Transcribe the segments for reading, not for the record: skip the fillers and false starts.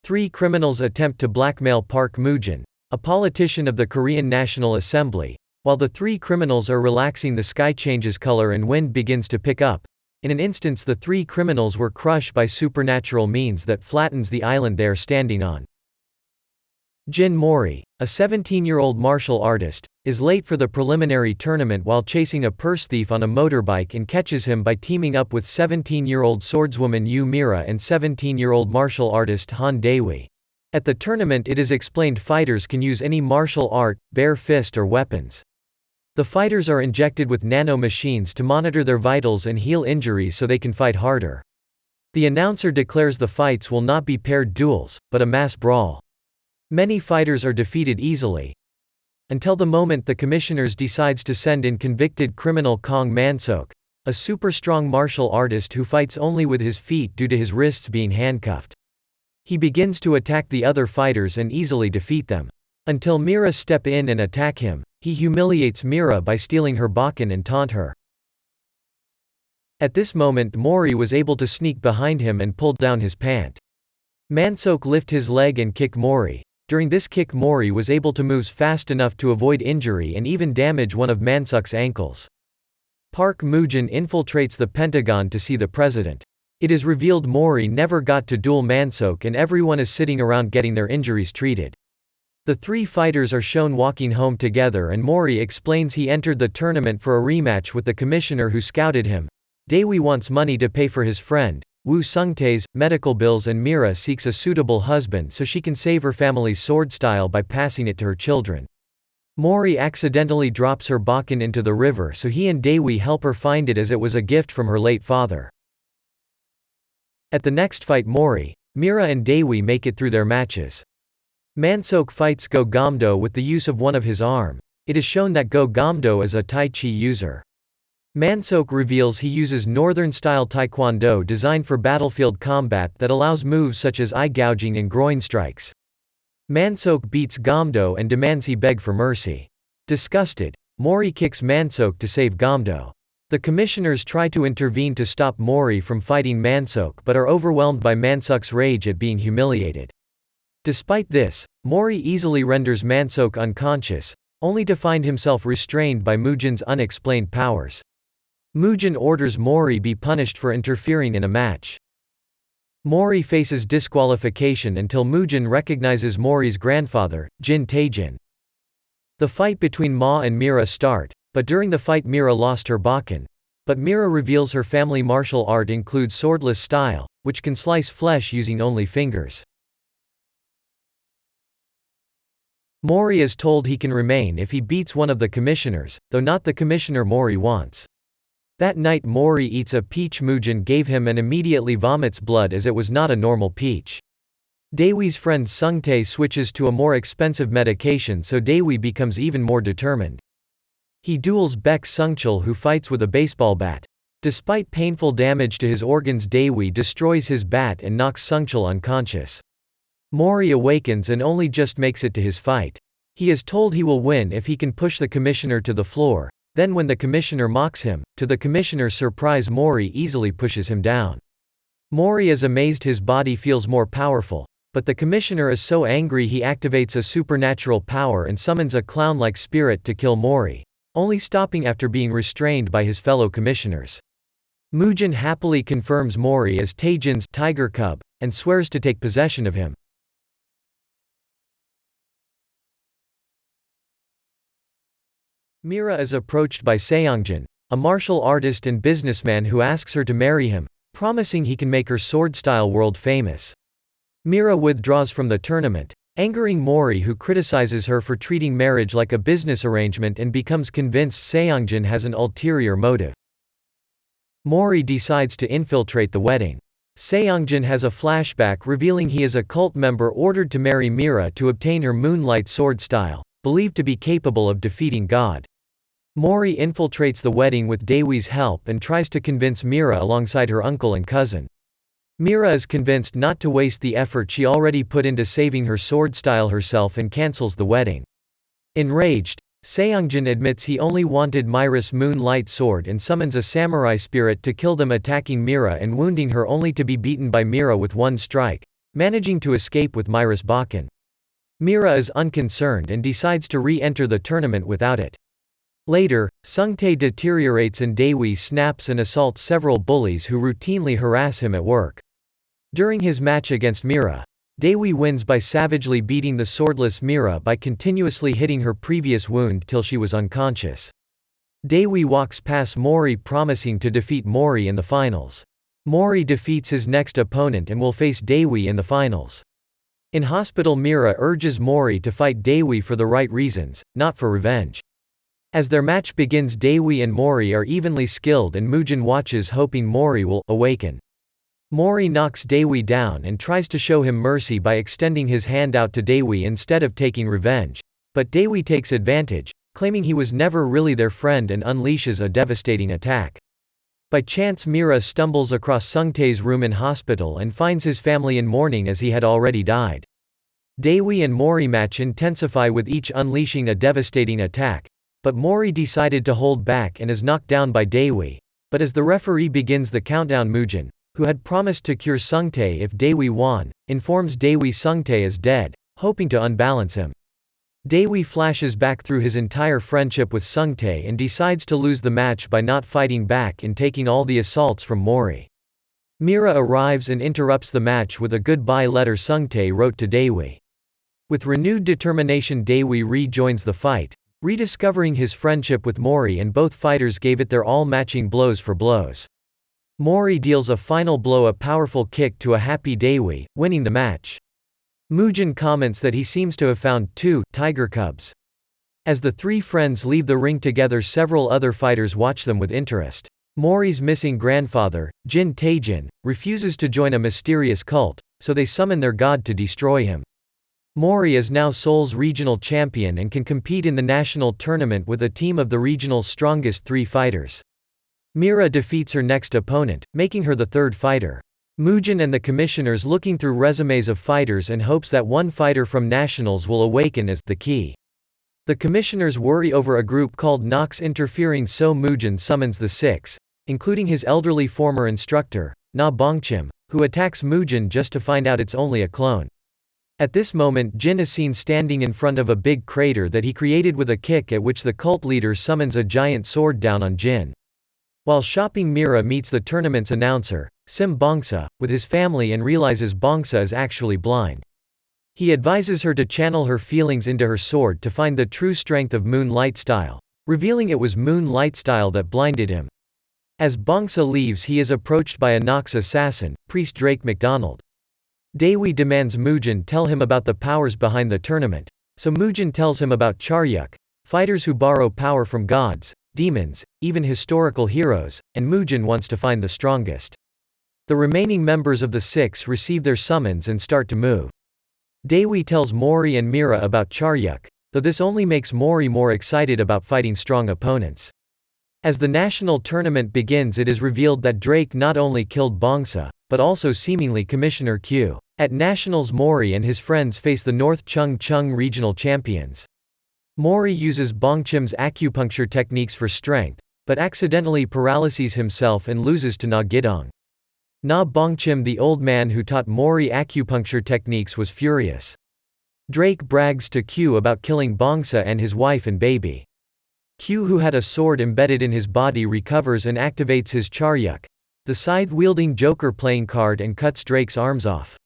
three criminals attempt to blackmail Park Moo-jin, a politician of the Korean National Assembly. While the three criminals are relaxing, the sky changes color and wind begins to pick up. In an instance, the three criminals were crushed by supernatural means that flattens the island they are standing on. Jin Mori, a 17-year-old martial artist, is late for the preliminary tournament while chasing a purse thief on a motorbike and catches him by teaming up with 17-year-old swordswoman Yoo Mira and 17-year-old martial artist Han Daewi. At the tournament, it is explained fighters can use any martial art, bare fist or weapons. The fighters are injected with nano machines to monitor their vitals and heal injuries so they can fight harder. The announcer declares the fights will not be paired duels, but a mass brawl. Many fighters are defeated easily, until the moment the commissioners decides to send in convicted criminal Kong Man-sok, a super-strong martial artist who fights only with his feet due to his wrists being handcuffed. He begins to attack the other fighters and easily defeat them. Until Mira step in and attack him, he humiliates Mira by stealing her bakken and taunt her. At this moment Mori was able to sneak behind him and pulled down his pant. Man-sok lift his leg and kick Mori. During this kick Mori was able to move fast enough to avoid injury and even damage one of Man-sok's ankles. Park Moo-jin infiltrates the Pentagon to see the president. It is revealed Mori never got to duel Man-sok and everyone is sitting around getting their injuries treated. The three fighters are shown walking home together and Mori explains he entered the tournament for a rematch with the commissioner who scouted him. Daewi wants money to pay for his friend Woo Sung-tae's medical bills and Mira seeks a suitable husband so she can save her family's sword style by passing it to her children. Mori accidentally drops her bakken into the river so he and Daewi help her find it as it was a gift from her late father. At the next fight Mori, Mira and Daewi make it through their matches. Man-sok fights Go Gamdo with the use of one of his arm. It is shown that Go Gamdo is a Tai Chi user. Man-sok reveals he uses northern-style taekwondo designed for battlefield combat that allows moves such as eye gouging and groin strikes. Man-sok beats Gamdo and demands he beg for mercy. Disgusted, Mori kicks Man-sok to save Gamdo. The commissioners try to intervene to stop Mori from fighting Man-sok but are overwhelmed by Man-sok's rage at being humiliated. Despite this, Mori easily renders Man-sok unconscious, only to find himself restrained by Moo-jin's unexplained powers. Moo-jin orders Mori be punished for interfering in a match. Mori faces disqualification until Moo-jin recognizes Mori's grandfather, Jin Tae-jin. The fight between Ma and Mira start, but during the fight Mira lost her bakken. But Mira reveals her family martial art includes swordless style, which can slice flesh using only fingers. Mori is told he can remain if he beats one of the commissioners, though not the commissioner Mori wants. That night Mori eats a peach Moo-jin gave him and immediately vomits blood as it was not a normal peach. Daewi's friend Sung-tae switches to a more expensive medication so Daewi becomes even more determined. He duels Baek Sung-chul who fights with a baseball bat. Despite painful damage to his organs Daewi destroys his bat and knocks Sung-chul unconscious. Mori awakens and only just makes it to his fight. He is told he will win if he can push the commissioner to the floor. Then when the commissioner mocks him, to the commissioner's surprise Mori easily pushes him down. Mori is amazed his body feels more powerful, but the commissioner is so angry he activates a supernatural power and summons a clown-like spirit to kill Mori, only stopping after being restrained by his fellow commissioners. Moo-jin happily confirms Mori as Tae-jin's tiger cub, and swears to take possession of him. Mira is approached by Seongjin, a martial artist and businessman who asks her to marry him, promising he can make her sword style world famous. Mira withdraws from the tournament, angering Mori who criticizes her for treating marriage like a business arrangement and becomes convinced Seongjin has an ulterior motive. Mori decides to infiltrate the wedding. Seongjin has a flashback revealing he is a cult member ordered to marry Mira to obtain her moonlight sword style, believed to be capable of defeating God. Mori infiltrates the wedding with Daewi's help and tries to convince Mira alongside her uncle and cousin. Mira is convinced not to waste the effort she already put into saving her sword style herself and cancels the wedding. Enraged, Seongjin admits he only wanted Mira's moonlight sword and summons a samurai spirit to kill them, attacking Mira and wounding her only to be beaten by Mira with one strike. managing to escape with Mira's Bakken. Mira is unconcerned and decides to re-enter the tournament without it. Later, Sungtae deteriorates and Daewi snaps and assaults several bullies who routinely harass him at work. During his match against Mira, Daewi wins by savagely beating the swordless Mira by continuously hitting her previous wound till she was unconscious. Daewi walks past Mori promising to defeat Mori in the finals. Mori defeats his next opponent and will face Daewi in the finals. In hospital, Mira urges Mori to fight Daewi for the right reasons, not for revenge. As their match begins, Daewi and Mori are evenly skilled and Mujin watches hoping Mori will awaken. Mori knocks Daewi down and tries to show him mercy by extending his hand out to Daewi instead of taking revenge. But Daewi takes advantage, claiming he was never really their friend and unleashes a devastating attack. By chance, Mira stumbles across Sungtae's room in hospital and finds his family in mourning as he had already died. Daewi and Mori match intensify with each unleashing a devastating attack, but Mori decided to hold back and is knocked down by Daewi. But as the referee begins the countdown, Mujin, who had promised to cure Sungtae if Daewi won, informs Daewi Sungtae is dead, hoping to unbalance him. Daewi flashes back through his entire friendship with Sungtae and decides to lose the match by not fighting back and taking all the assaults from Mori. Mira arrives and interrupts the match with a goodbye letter Sungtae wrote to Daewi. With renewed determination, Daewi rejoins the fight, rediscovering his friendship with Mori, and both fighters gave it their all, matching blows for blows. Mori deals a final blow, a powerful kick to a happy Daewi, winning the match. Mujin comments that he seems to have found 2 tiger cubs. As the three friends leave the ring together, several other fighters watch them with interest. Mori's missing grandfather, Jin Taejin, refuses to join a mysterious cult, so they summon their god to destroy him. Mori is now Seoul's regional champion and can compete in the national tournament with a team of the regional's strongest 3 fighters. Mira defeats her next opponent, making her the 3rd fighter. Mujin and the commissioners looking through resumes of fighters and hopes that one fighter from nationals will awaken as the key. The commissioners worry over a group called Nox interfering, so Mujin summons the 6, including his elderly former instructor, Na Bongchim, who attacks Mujin just to find out it's only a clone. At this moment, Jin is seen standing in front of a big crater that he created with a kick, at which the cult leader summons a giant sword down on Jin. While shopping, Mira meets the tournament's announcer, Sim Bongsa, with his family and realizes Bongsa is actually blind. He advises her to channel her feelings into her sword to find the true strength of Moon Lightstyle, revealing it was Moon Lightstyle that blinded him. As Bongsa leaves, he is approached by a Nox assassin, Priest Drake McDonald. Daewi demands Mujin tell him about the powers behind the tournament, so Mujin tells him about Charyuk, fighters who borrow power from gods, demons, even historical heroes, and Mujin wants to find the strongest. The remaining members of the 6 receive their summons and start to move. Daewi tells Mori and Mira about Charyuk, though this only makes Mori more excited about fighting strong opponents. As the national tournament begins, it is revealed that Drake not only killed Bongsa, but also seemingly Commissioner Q. At nationals, Mori and his friends face the North Chung regional champions. Mori uses Bongchim's acupuncture techniques for strength, but accidentally paralyses himself and loses to Na Gidong. Na Bongchim, the old man who taught Mori acupuncture techniques, was furious. Drake brags to Q about killing Bongsa and his wife and baby. Q, who had a sword embedded in his body, recovers and activates his Charyuk, the scythe-wielding Joker playing card, and cuts Drake's arms off.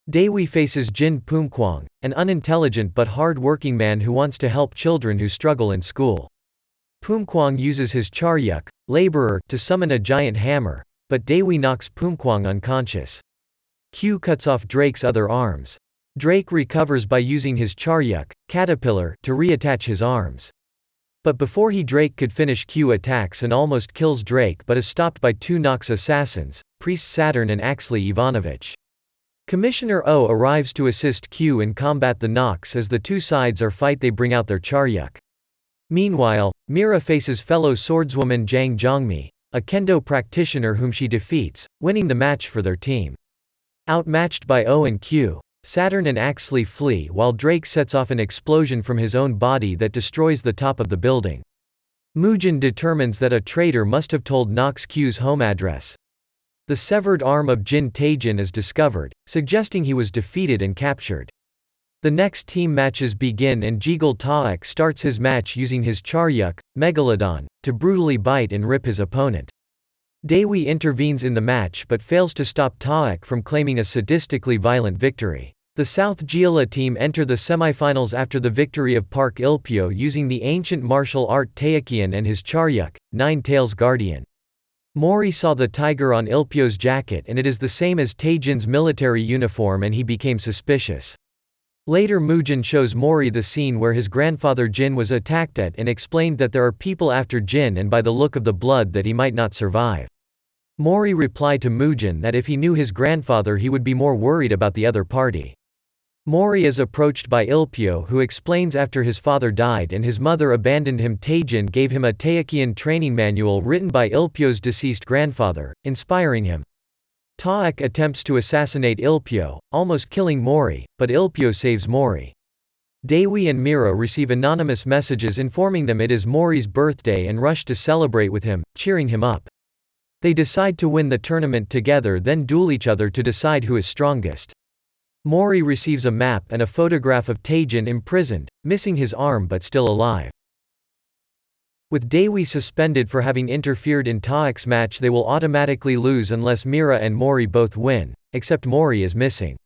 Daewi faces Jin Pumkwang, an unintelligent but hard-working man who wants to help children who struggle in school. Pumkwang uses his Charyuk, laborer, to summon a giant hammer, but Daewi knocks Pumkwang unconscious. Q cuts off Drake's other arms. Drake recovers by using his Charyuk, caterpillar, to reattach his arms. But before Drake could finish, Q attacks and almost kills Drake, but is stopped by 2 Nox assassins, Priest Saturn and Axley Ivanovich. Commissioner O arrives to assist Q in combat the Nox. As the 2 sides are fight, they bring out their Charyuk. Meanwhile, Mira faces fellow swordswoman Jang Jongmi, a kendo practitioner whom she defeats, winning the match for their team. Outmatched by O and Q, Saturn and Axley flee while Drake sets off an explosion from his own body that destroys the top of the building. Mujin determines that a traitor must have told Nox Q's home address. The severed arm of Jin Taejin is discovered, suggesting he was defeated and captured. The next team matches begin and Jegal Taek starts his match using his Charyuk, Megalodon, to brutally bite and rip his opponent. Daewi intervenes in the match but fails to stop Taek from claiming a sadistically violent victory. The South Jeolla team enter the semifinals after the victory of Park Il-pyo using the ancient martial art Taekian and his Charyuk, Nine Tails Guardian. Mori saw the tiger on Il-pyo's jacket and it is the same as Taejin's military uniform and he became suspicious. Later Mujin shows Mori the scene where his grandfather Jin was attacked at and explained that there are people after Jin and by the look of the blood that he might not survive. Mori replied to Mujin that if he knew his grandfather he would be more worried about the other party. Mori is approached by Il-pyo who explains after his father died and his mother abandoned him Taejin gave him a Taekian training manual written by Il-pyo's deceased grandfather, inspiring him. Taek attempts to assassinate Il-pyo, almost killing Mori, but Il-pyo saves Mori. Daewi and Mira receive anonymous messages informing them it is Mori's birthday and rush to celebrate with him, cheering him up. They decide to win the tournament together then duel each other to decide who is strongest. Mori receives a map and a photograph of Taejin imprisoned, missing his arm but still alive. With Daewi suspended for having interfered in Taek's match they will automatically lose unless Mira and Mori both win, except Mori is missing.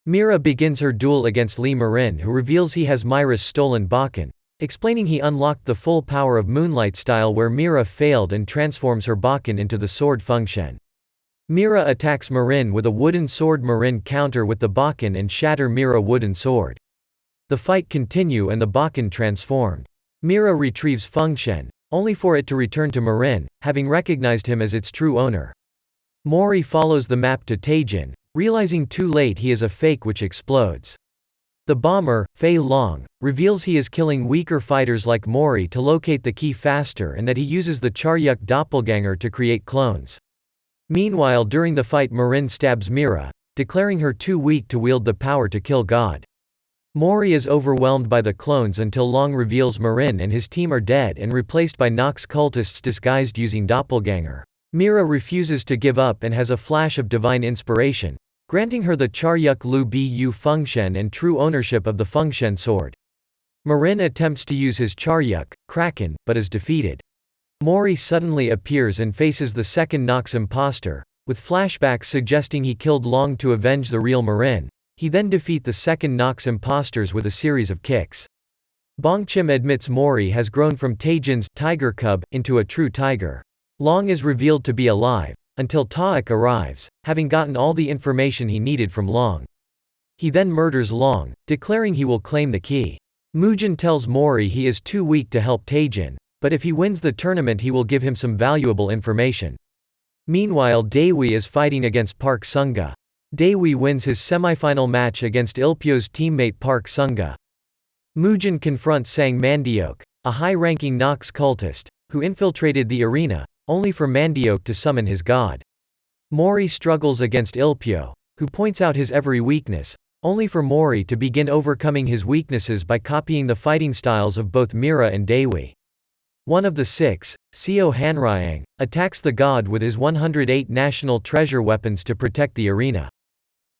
Mira begins her duel against Lee Marin who reveals he has Mira's stolen Bakken, explaining he unlocked the full power of Moonlight style where Mira failed and transforms her Bakken into the sword Fengshen. Mira attacks Marin with a wooden sword. Marin counter with the Bakken and shatter Mira wooden sword. The fight continue and the Bakken transformed. Mira retrieves Fengshen, only for it to return to Marin, having recognized him as its true owner. Mori follows the map to Taejin, realizing too late he is a fake which explodes. The bomber, Fei Long, reveals he is killing weaker fighters like Mori to locate the key faster and that he uses the Charyuk doppelganger to create clones. Meanwhile during the fight Marin stabs Mira, declaring her too weak to wield the power to kill God. Mori is overwhelmed by the clones until Long reveals Marin and his team are dead and replaced by Nox cultists disguised using doppelganger. Mira refuses to give up and has a flash of divine inspiration, granting her the Charyuk Lu Bu Fengshen and true ownership of the Fengshen sword. Marin attempts to use his Charyuk, Kraken, but is defeated. Mori suddenly appears and faces the second Nox imposter, with flashbacks suggesting he killed Long to avenge the real Marin. He then defeat the second Nox imposters with a series of kicks. Bongchim admits Mori has grown from Taejin's tiger cub into a true tiger. Long is revealed to be alive, until Taek arrives, having gotten all the information he needed from Long. He then murders Long, declaring he will claim the key. Mujin tells Mori he is too weak to help Taejin, but if he wins the tournament he will give him some valuable information. Meanwhile Daewi is fighting against Park Sunga. Daewi wins his semifinal match against Il-pyo's teammate Park Sunga. Mujin confronts Sang Mandiok, a high-ranking Nox cultist, who infiltrated the arena, only for Mandiok to summon his god. Mori struggles against Il-pyo, who points out his every weakness, only for Mori to begin overcoming his weaknesses by copying the fighting styles of both Mira and Daewi. One of the six, Seo Hanryang, attacks the god with his 108 national treasure weapons to protect the arena.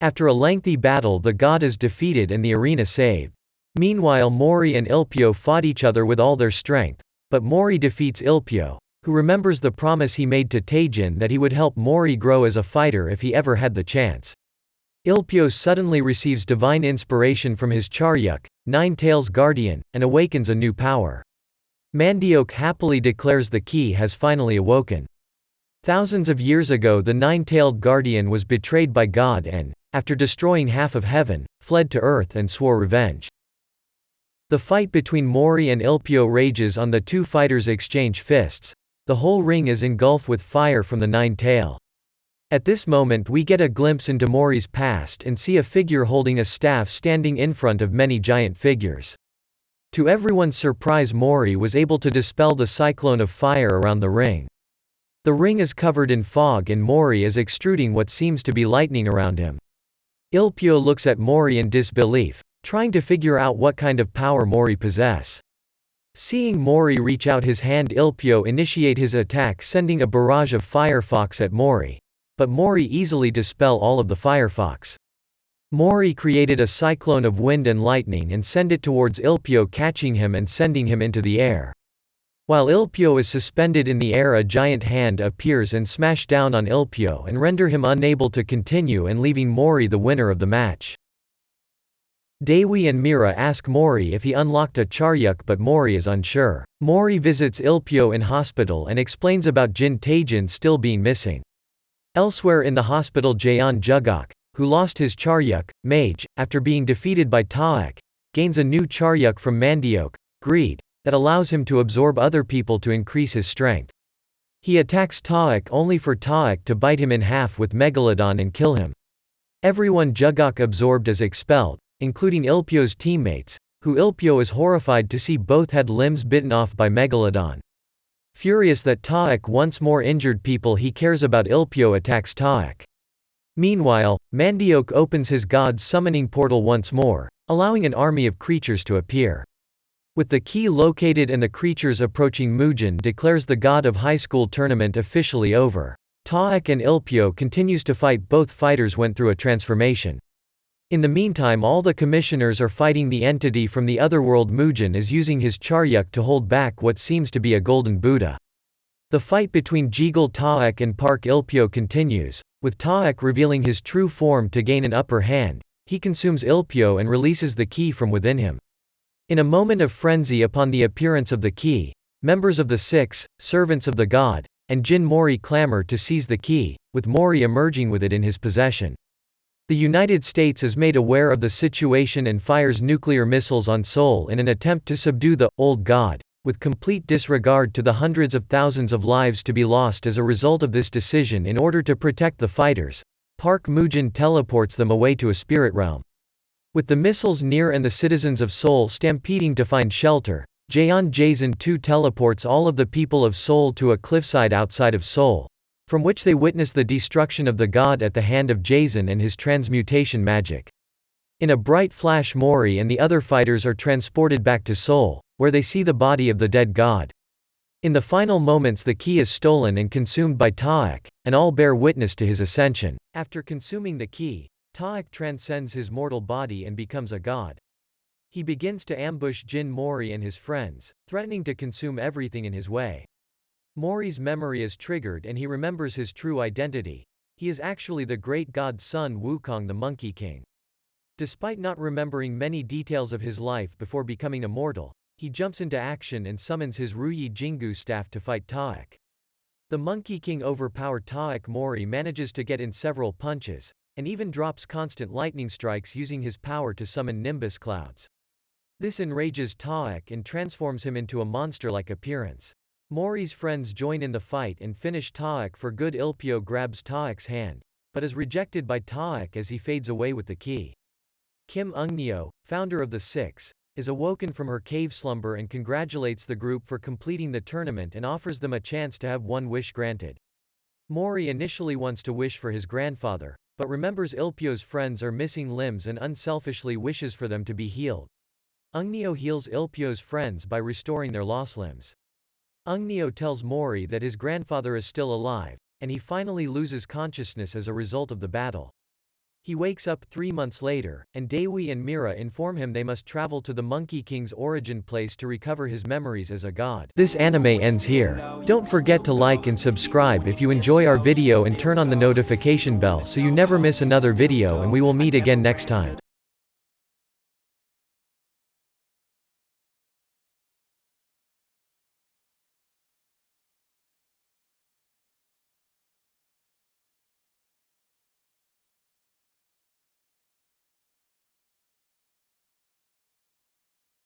After a lengthy battle the god is defeated and the arena saved. Meanwhile Mori and Il-pyo fought each other with all their strength, but Mori defeats Il-pyo, who remembers the promise he made to Taejin that he would help Mori grow as a fighter if he ever had the chance. Il-pyo suddenly receives divine inspiration from his Charyuk, Nine Tails Guardian, and awakens a new power. Mandiok happily declares the key has finally awoken. Thousands of years ago the nine-tailed guardian was betrayed by God and, after destroying half of heaven, fled to earth and swore revenge. The fight between Mori and Il-pyo rages on. The two fighters exchange fists. The whole ring is engulfed with fire from the nine-tail. At this moment we get a glimpse into Mori's past and see a figure holding a staff standing in front of many giant figures. To everyone's surprise Mori was able to dispel the cyclone of fire around the ring. The ring is covered in fog and Mori is extruding what seems to be lightning around him. Il-pyo looks at Mori in disbelief, trying to figure out what kind of power Mori possess. Seeing Mori reach out his hand Il-pyo initiate his attack sending a barrage of firefox at Mori. but Mori easily dispel all of the firefox. Mori created a cyclone of wind and lightning and send it towards Ilpyo, catching him and sending him into the air. While Ilpyo is suspended in the air, a giant hand appears and smash down on Ilpyo and render him unable to continue and leaving Mori the winner of the match. Daewi and Mira ask Mori if he unlocked a charyuk, but Mori is unsure. Mori visits Ilpyo in hospital and explains about Jin Taejin still being missing. Elsewhere in the hospital, Jaeon Jugok, who lost his charyuk, mage, after being defeated by Taek, gains a new charyuk from Mandiok, greed, that allows him to absorb other people to increase his strength. He attacks Taek only for Taek to bite him in half with Megalodon and kill him. Everyone Jugok absorbed is expelled, including Ilpyo's teammates, who Ilpyo is horrified to see both had limbs bitten off by Megalodon. Furious that Taek once more injured people he cares about, Ilpyo attacks Taek. Meanwhile, Mandiok opens his god's summoning portal once more, allowing an army of creatures to appear. With the key located and the creatures approaching, Mujin declares the God of Highschool tournament officially over. Taek and Ilpyo continues to fight. Both fighters went through a transformation. In the meantime, all the commissioners are fighting the entity from the other world. Mujin is using his charyuk to hold back what seems to be a golden Buddha. The fight between Jegal Taek and Park Ilpyo continues, with Taek revealing his true form to gain an upper hand. He consumes Ilpyo and releases the key from within him. In a moment of frenzy upon the appearance of the key, members of the Six, servants of the god, and Jin Mori clamor to seize the key, with Mori emerging with it in his possession. The United States is made aware of the situation and fires nuclear missiles on Seoul in an attempt to subdue the old god, with complete disregard to the hundreds of thousands of lives to be lost as a result of this decision. In order to protect the fighters, Park Mujin teleports them away to a spirit realm. With the missiles near and the citizens of Seoul stampeding to find shelter, Jaeon Jason too teleports all of the people of Seoul to a cliffside outside of Seoul, from which they witness the destruction of the god at the hand of Jason and his transmutation magic. In a bright flash, Mori and the other fighters are transported back to Seoul, where they see the body of the dead god. In the final moments, the key is stolen and consumed by Taek, and all bear witness to his ascension. After consuming the key, Taek transcends his mortal body and becomes a god. He begins to ambush Jin Mori and his friends, threatening to consume everything in his way. Mori's memory is triggered and he remembers his true identity. He is actually the great god's son, Wukong the Monkey King. Despite not remembering many details of his life before becoming immortal, he jumps into action and summons his Ruyi Jingu staff to fight Taek. The Monkey King overpowered Taek. Mori manages to get in several punches, and even drops constant lightning strikes using his power to summon nimbus clouds. This enrages Taek and transforms him into a monster-like appearance. Mori's friends join in the fight and finish Taek for good. Ilpyo grabs Taek's hand, but is rejected by Taek as he fades away with the key. Kim Eungneo, founder of the Six, is awoken from her cave slumber and congratulates the group for completing the tournament and offers them a chance to have one wish granted. Mori initially wants to wish for his grandfather, but remembers Ilpyo's friends are missing limbs and unselfishly wishes for them to be healed. Eungneo heals Ilpyo's friends by restoring their lost limbs. Eungneo tells Mori that his grandfather is still alive, and he finally loses consciousness as a result of the battle. He wakes up 3 months later, and Daewi and Mira inform him they must travel to the Monkey King's origin place to recover his memories as a god. This anime ends here. Don't forget to like and subscribe if you enjoy our video and turn on the notification bell so you never miss another video, and we will meet again next time.